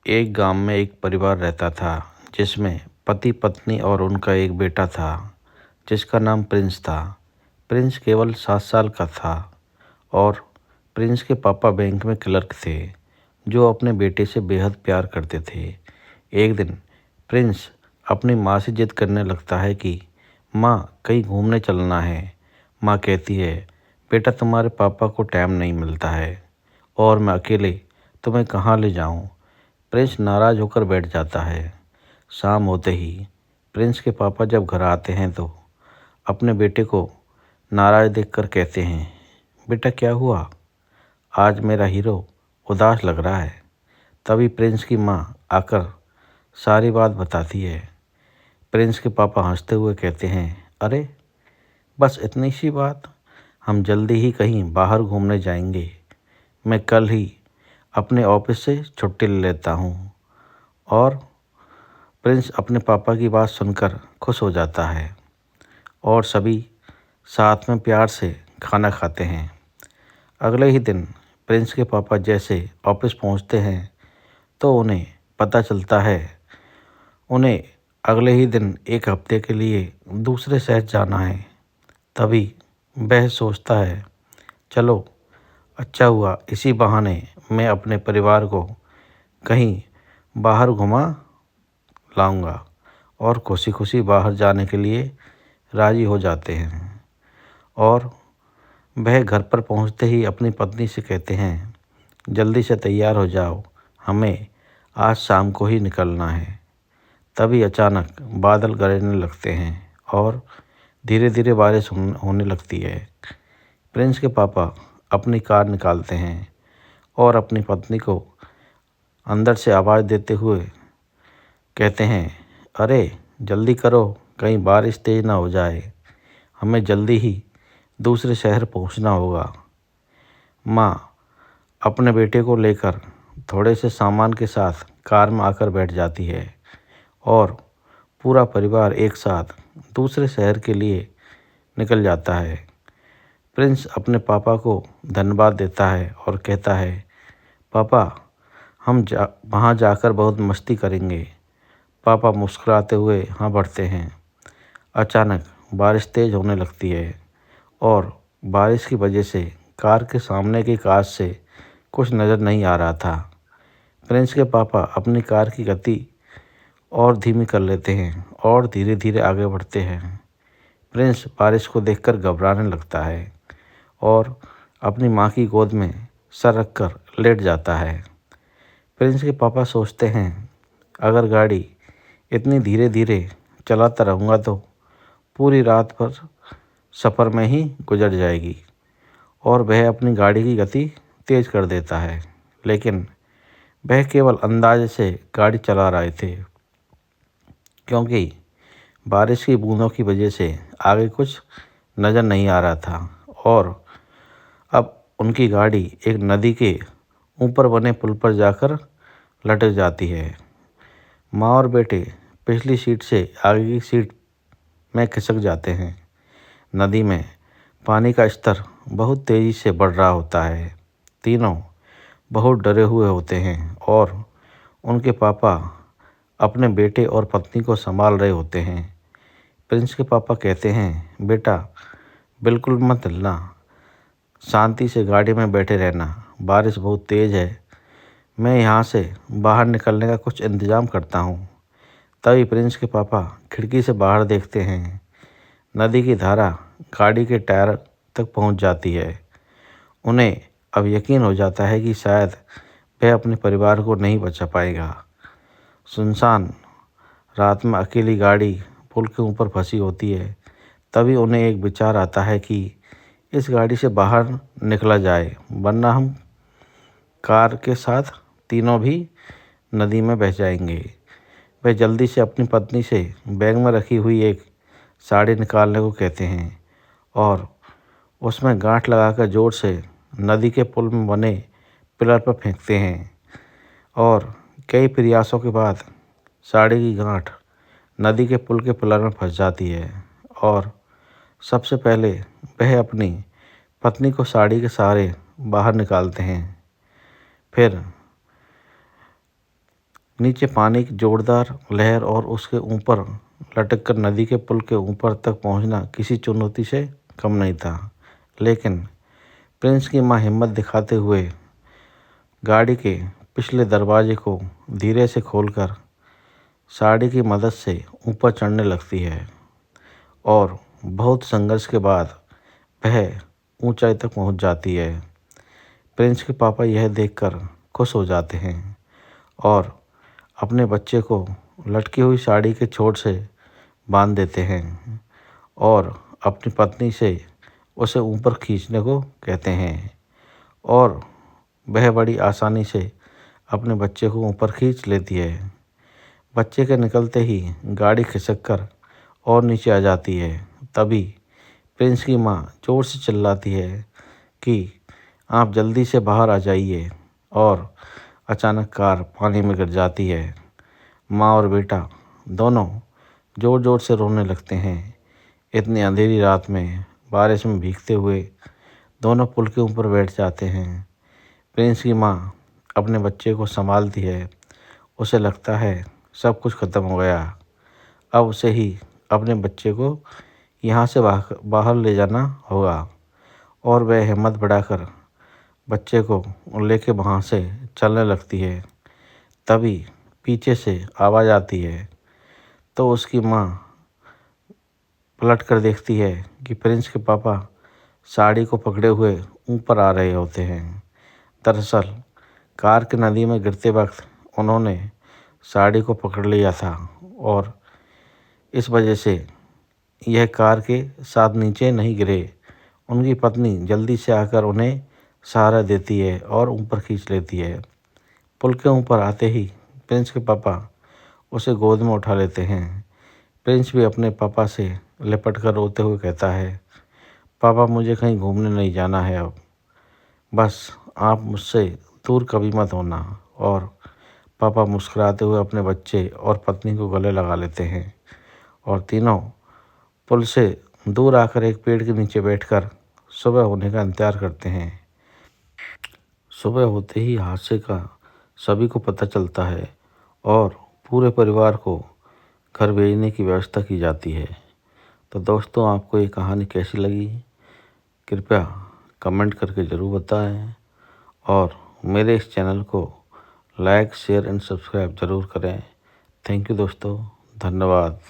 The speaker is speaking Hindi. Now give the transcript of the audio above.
एक गांव में एक परिवार रहता था जिसमें पति पत्नी और उनका एक बेटा था जिसका नाम प्रिंस था। प्रिंस केवल 7 साल का था और प्रिंस के पापा बैंक में क्लर्क थे जो अपने बेटे से बेहद प्यार करते थे। एक दिन प्रिंस अपनी माँ से जिद करने लगता है कि माँ कहीं घूमने चलना है। माँ कहती है, बेटा तुम्हारे पापा को टाइम नहीं मिलता है और मैं अकेले तुम्हें कहाँ ले जाऊँ। प्रिंस नाराज होकर बैठ जाता है। शाम होते ही प्रिंस के पापा जब घर आते हैं तो अपने बेटे को नाराज देखकर कहते हैं, बेटा क्या हुआ, आज मेरा हीरो उदास लग रहा है। तभी प्रिंस की माँ आकर सारी बात बताती है। प्रिंस के पापा हंसते हुए कहते हैं, अरे बस इतनी सी बात, हम जल्दी ही कहीं बाहर घूमने जाएंगे। मैं कल ही अपने ऑफिस से छुट्टी ले लेता हूँ। और प्रिंस अपने पापा की बात सुनकर खुश हो जाता है और सभी साथ में प्यार से खाना खाते हैं। अगले ही दिन प्रिंस के पापा जैसे ऑफिस पहुंचते हैं तो उन्हें पता चलता है उन्हें अगले ही दिन एक हफ्ते के लिए दूसरे शहर जाना है। तभी वह सोचता है, चलो अच्छा हुआ, इसी बहाने मैं अपने परिवार को कहीं बाहर घुमा लाऊंगा। और खुशी खुशी बाहर जाने के लिए राजी हो जाते हैं। और वह घर पर पहुंचते ही अपनी पत्नी से कहते हैं, जल्दी से तैयार हो जाओ, हमें आज शाम को ही निकलना है। तभी अचानक बादल गरजने लगते हैं और धीरे धीरे बारिश होने लगती है। प्रिंस के पापा अपनी कार निकालते हैं और अपनी पत्नी को अंदर से आवाज़ देते हुए कहते हैं, अरे जल्दी करो, कहीं बारिश तेज़ ना हो जाए, हमें जल्दी ही दूसरे शहर पहुंचना होगा। माँ अपने बेटे को लेकर थोड़े से सामान के साथ कार में आकर बैठ जाती है और पूरा परिवार एक साथ दूसरे शहर के लिए निकल जाता है। प्रिंस अपने पापा को धन्यवाद देता है और कहता है, पापा हम वहाँ जाकर बहुत मस्ती करेंगे। पापा मुस्कुराते हुए हाँ बढ़ते हैं। अचानक बारिश तेज़ होने लगती है और बारिश की वजह से कार के सामने की कांच से कुछ नज़र नहीं आ रहा था। प्रिंस के पापा अपनी कार की गति और धीमी कर लेते हैं और धीरे धीरे आगे बढ़ते हैं। प्रिंस बारिश को देखकर घबराने लगता है और अपनी माँ की गोद में सर रखकर लेट जाता है। प्रिंस के पापा सोचते हैं, अगर गाड़ी इतनी धीरे धीरे चलाता रहूँगा तो पूरी रात भर सफ़र में ही गुजर जाएगी। और वह अपनी गाड़ी की गति तेज़ कर देता है, लेकिन वह केवल अंदाजे से गाड़ी चला रहे थे क्योंकि बारिश की बूंदों की वजह से आगे कुछ नज़र नहीं आ रहा था। और अब उनकी गाड़ी एक नदी के ऊपर बने पुल पर जाकर लटक जाती है। माँ और बेटे पिछली सीट से आगे की सीट में खिसक जाते हैं। नदी में पानी का स्तर बहुत तेज़ी से बढ़ रहा होता है। तीनों बहुत डरे हुए होते हैं और उनके पापा अपने बेटे और पत्नी को संभाल रहे होते हैं। प्रिंस के पापा कहते हैं, बेटा बिल्कुल मत हिलना, शांति से गाड़ी में बैठे रहना, बारिश बहुत तेज़ है, मैं यहाँ से बाहर निकलने का कुछ इंतज़ाम करता हूँ। तभी प्रिंस के पापा खिड़की से बाहर देखते हैं। नदी की धारा गाड़ी के टायर तक पहुँच जाती है। उन्हें अब यकीन हो जाता है कि शायद वह अपने परिवार को नहीं बचा पाएगा। सुनसान रात में अकेली गाड़ी पुल के ऊपर फंसी होती है। तभी उन्हें एक विचार आता है कि इस गाड़ी से बाहर निकला जाए, वरना हम कार के साथ तीनों भी नदी में बह जाएंगे। वे जल्दी से अपनी पत्नी से बैग में रखी हुई एक साड़ी निकालने को कहते हैं और उसमें गांठ लगाकर जोर से नदी के पुल में बने पिलर पर फेंकते हैं। और कई प्रयासों के बाद साड़ी की गांठ नदी के पुल के पिलर में फंस जाती है और सबसे पहले वह अपनी पत्नी को साड़ी के सहारे बाहर निकालते हैं। फिर नीचे पानी की जोरदार लहर और उसके ऊपर लटक कर नदी के पुल के ऊपर तक पहुंचना किसी चुनौती से कम नहीं था। लेकिन प्रिंस की माँ हिम्मत दिखाते हुए गाड़ी के पिछले दरवाजे को धीरे से खोलकर साड़ी की मदद से ऊपर चढ़ने लगती है और बहुत संघर्ष के बाद वह ऊंचाई तक पहुंच जाती है। प्रिंस के पापा यह देखकर खुश हो जाते हैं और अपने बच्चे को लटकी हुई साड़ी के छोर से बांध देते हैं और अपनी पत्नी से उसे ऊपर खींचने को कहते हैं और वह बड़ी आसानी से अपने बच्चे को ऊपर खींच लेती है। बच्चे के निकलते ही गाड़ी खिसककर और नीचे आ जाती है। तभी प्रिंस की माँ जोर से चिल्लाती है कि आप जल्दी से बाहर आ जाइए और अचानक कार पानी में गिर जाती है। माँ और बेटा दोनों ज़ोर ज़ोर से रोने लगते हैं। इतनी अंधेरी रात में बारिश में भीगते हुए दोनों पुल के ऊपर बैठ जाते हैं। प्रिंस की माँ अपने बच्चे को संभालती है। उसे लगता है सब कुछ खत्म हो गया। अब उसे ही अपने बच्चे को यहाँ से बाहर ले जाना होगा और वह हिम्मत बढ़ाकर बच्चे को लेके वहाँ से चलने लगती है। तभी पीछे से आवाज़ आती है तो उसकी माँ पलट कर देखती है कि प्रिंस के पापा साड़ी को पकड़े हुए ऊपर आ रहे होते हैं। दरअसल कार की नदी में गिरते वक्त उन्होंने साड़ी को पकड़ लिया था और इस वजह से यह कार के साथ नीचे नहीं गिरे। उनकी पत्नी जल्दी से आकर उन्हें सहारा देती है और ऊपर खींच लेती है। पुल के ऊपर आते ही प्रिंस के पापा उसे गोद में उठा लेते हैं। प्रिंस भी अपने पापा से लिपट कर रोते हुए कहता है, पापा मुझे कहीं घूमने नहीं जाना है अब, बस आप मुझसे दूर कभी मत होना। और पापा मुस्कुराते हुए अपने बच्चे और पत्नी को गले लगा लेते हैं और तीनों पुल से दूर आकर एक पेड़ के नीचे बैठकर सुबह होने का इंतज़ार करते हैं। सुबह होते ही हादसे का सभी को पता चलता है और पूरे परिवार को घर भेजने की व्यवस्था की जाती है। तो दोस्तों, आपको ये कहानी कैसी लगी कृपया कमेंट करके ज़रूर बताएं और मेरे इस चैनल को लाइक शेयर एंड सब्सक्राइब ज़रूर करें। थैंक यू दोस्तों, धन्यवाद।